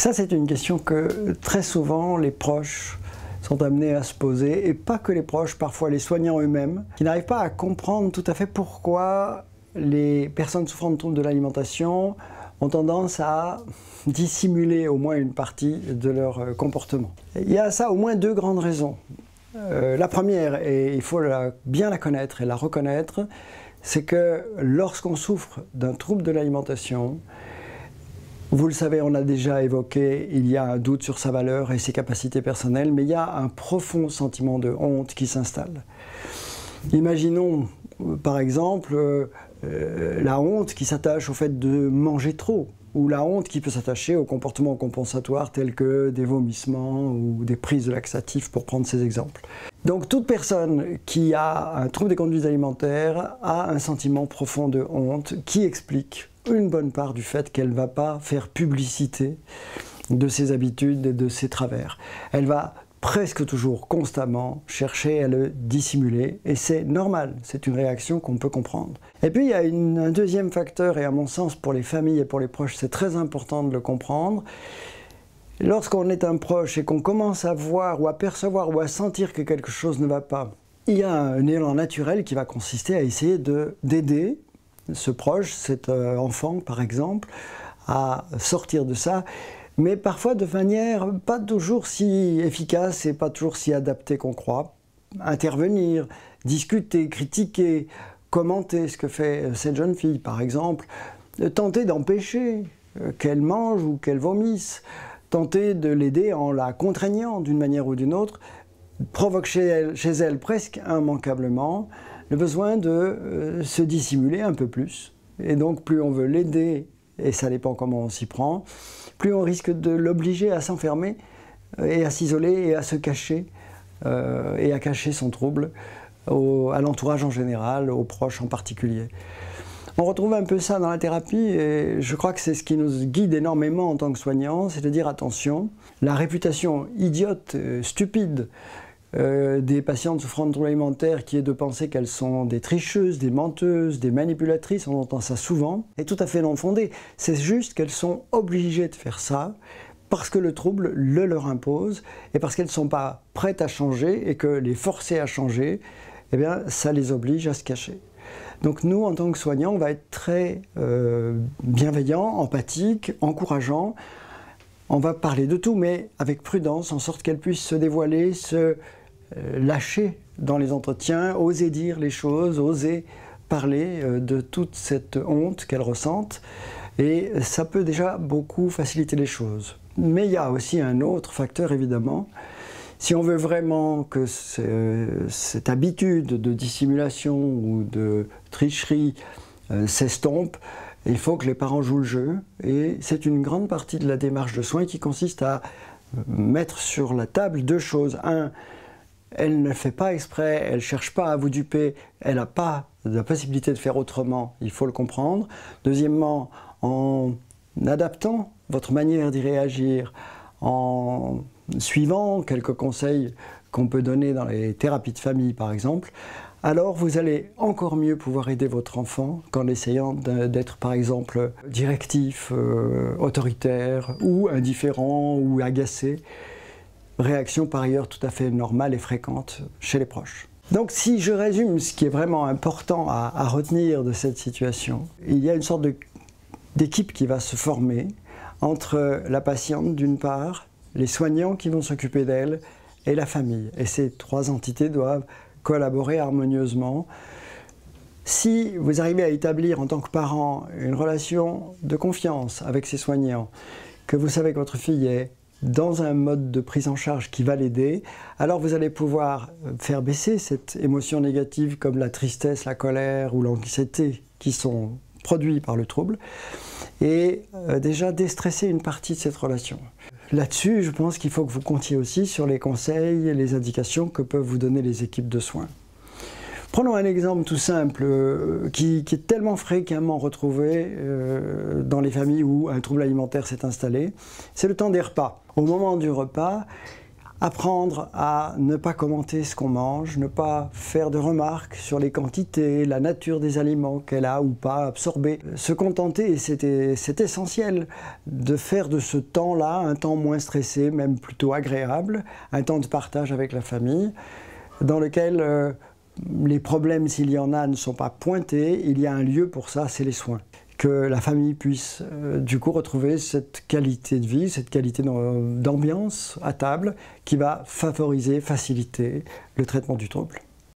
Ça, c'est une question que très souvent les proches sont amenés à se poser, et pas que les proches, parfois les soignants eux-mêmes, qui n'arrivent pas à comprendre tout à fait pourquoi les personnes souffrant de troubles de l'alimentation ont tendance à dissimuler au moins une partie de leur comportement. Il y a à ça au moins deux grandes raisons. La première, et il faut bien la connaître et la reconnaître, c'est que lorsqu'on souffre d'un trouble de l'alimentation, vous le savez, on l'a déjà évoqué, il y a un doute sur sa valeur et ses capacités personnelles, mais il y a un profond sentiment de honte qui s'installe. Imaginons par exemple la honte qui s'attache au fait de manger trop, ou la honte qui peut s'attacher aux comportements compensatoires tels que des vomissements ou des prises de laxatifs, pour prendre ces exemples. Donc toute personne qui a un trouble des conduites alimentaires a un sentiment profond de honte qui explique une bonne part du fait qu'elle ne va pas faire publicité de ses habitudes et de ses travers. Elle va presque toujours, constamment, chercher à le dissimuler, et c'est normal, c'est une réaction qu'on peut comprendre. Et puis il y a un deuxième facteur, et à mon sens pour les familles et pour les proches c'est très important de le comprendre. Lorsqu'on est un proche et qu'on commence à voir ou à percevoir ou à sentir que quelque chose ne va pas, il y a un élan naturel qui va consister à essayer d'aider ce proche, cet enfant par exemple, à sortir de ça, mais parfois de manière pas toujours si efficace et pas toujours si adaptée qu'on croit. Intervenir, discuter, critiquer, commenter ce que fait cette jeune fille par exemple, tenter d'empêcher qu'elle mange ou qu'elle vomisse, tenter de l'aider en la contraignant d'une manière ou d'une autre, provoque chez elle presque immanquablement le besoin de se dissimuler un peu plus. Et donc plus on veut l'aider, et ça dépend comment on s'y prend, plus on risque de l'obliger à s'enfermer et à s'isoler et à se cacher, et à cacher son trouble à l'entourage en général, aux proches en particulier. On retrouve un peu ça dans la thérapie, et je crois que c'est ce qui nous guide énormément en tant que soignants, c'est de dire attention, la réputation idiote, stupide, des patientes souffrant de troubles alimentaires qui est de penser qu'elles sont des tricheuses, des menteuses, des manipulatrices, on entend ça souvent, est tout à fait non fondé. C'est juste qu'elles sont obligées de faire ça parce que le trouble le leur impose et parce qu'elles ne sont pas prêtes à changer et que les forcer à changer, eh bien, ça les oblige à se cacher. Donc nous, en tant que soignants, on va être très bienveillants, empathiques, encourageants. On va parler de tout, mais avec prudence, en sorte qu'elles puissent se dévoiler, se lâcher dans les entretiens, oser dire les choses, oser parler de toute cette honte qu'elles ressentent. Et ça peut déjà beaucoup faciliter les choses. Mais il y a aussi un autre facteur, évidemment. Si on veut vraiment que cette habitude de dissimulation ou de tricherie s'estompe, il faut que les parents jouent le jeu, et c'est une grande partie de la démarche de soins qui consiste à mettre sur la table deux choses. Un, elle ne fait pas exprès, elle ne cherche pas à vous duper, elle n'a pas la possibilité de faire autrement, il faut le comprendre. Deuxièmement, en adaptant votre manière d'y réagir, en suivant quelques conseils qu'on peut donner dans les thérapies de famille par exemple, alors vous allez encore mieux pouvoir aider votre enfant qu'en essayant d'être par exemple directif, autoritaire ou indifférent ou agacé. Réaction par ailleurs tout à fait normale et fréquente chez les proches. Donc si je résume ce qui est vraiment important à retenir de cette situation, il y a une sorte d'équipe qui va se former entre la patiente d'une part, les soignants qui vont s'occuper d'elle et la famille. Et ces trois entités doivent collaborer harmonieusement. Si vous arrivez à établir en tant que parent une relation de confiance avec ces soignants, que vous savez que votre fille est dans un mode de prise en charge qui va l'aider, alors vous allez pouvoir faire baisser cette émotion négative comme la tristesse, la colère ou l'anxiété qui sont produits par le trouble, et déjà déstresser une partie de cette relation. Là-dessus, je pense qu'il faut que vous comptiez aussi sur les conseils et les indications que peuvent vous donner les équipes de soins. Prenons un exemple tout simple qui est tellement fréquemment retrouvé dans les familles où un trouble alimentaire s'est installé, c'est le temps des repas. Au moment du repas, Apprendre à ne pas commenter ce qu'on mange, ne pas faire de remarques sur les quantités, la nature des aliments qu'elle a ou pas absorbés. Se contenter, et c'est essentiel, de faire de ce temps-là un temps moins stressé, même plutôt agréable, un temps de partage avec la famille, dans lequel les problèmes, s'il y en a, ne sont pas pointés. Il y a un lieu pour ça, c'est les soins. Que la famille puisse du coup retrouver cette qualité de vie, cette qualité d'ambiance à table qui va favoriser, faciliter le traitement du trouble.